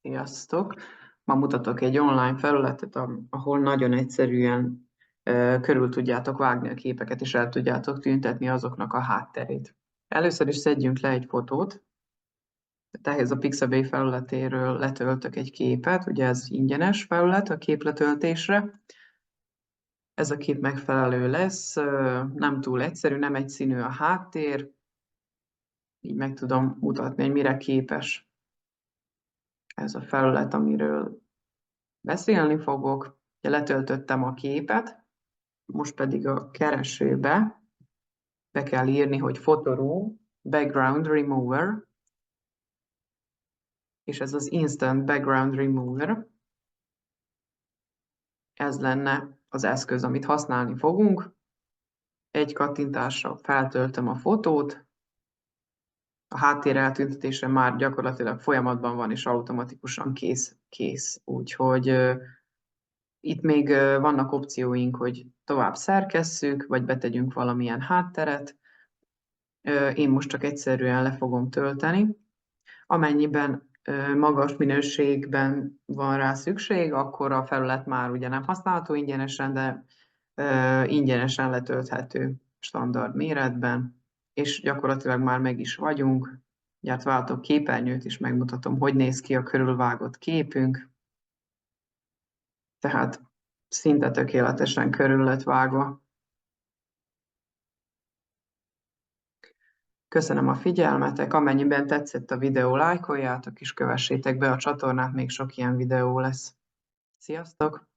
Sziasztok! Ma mutatok egy online felületet, ahol nagyon egyszerűen körül tudjátok vágni a képeket, és el tudjátok tüntetni azoknak a hátterét. Először is szedjünk le egy fotót. Ehhez a Pixabay felületéről letöltök egy képet, ugye ez ingyenes felület a képletöltésre. Ez a kép megfelelő lesz, nem túl egyszerű, nem egyszínű a háttér, így meg tudom mutatni, hogy mire képes ez a felület, amiről beszélni fogok. Letöltöttem a képet, most pedig a keresőbe be kell írni, hogy Photoroom Background Remover, és ez az Instant Background Remover. Ez lenne az eszköz, amit használni fogunk. Egy kattintásra feltöltöm a fotót, a háttér eltüntetése már gyakorlatilag folyamatban van, és automatikusan kész. Úgyhogy itt még vannak opcióink, hogy tovább szerkesszük, vagy betegyünk valamilyen hátteret. Én most csak egyszerűen le fogom tölteni. Amennyiben magas minőségben van rá szükség, akkor a felület már ugye nem használható ingyenesen, de ingyenesen letölthető standard méretben, és gyakorlatilag már meg is vagyunk. Ugye váltok képernyőt, és megmutatom, hogy néz ki a körülvágott képünk. Tehát szinte tökéletesen körül lett vágva. Köszönöm a figyelmetek, amennyiben tetszett a videó, lájkoljátok és kövessétek be a csatornát, még sok ilyen videó lesz. Sziasztok!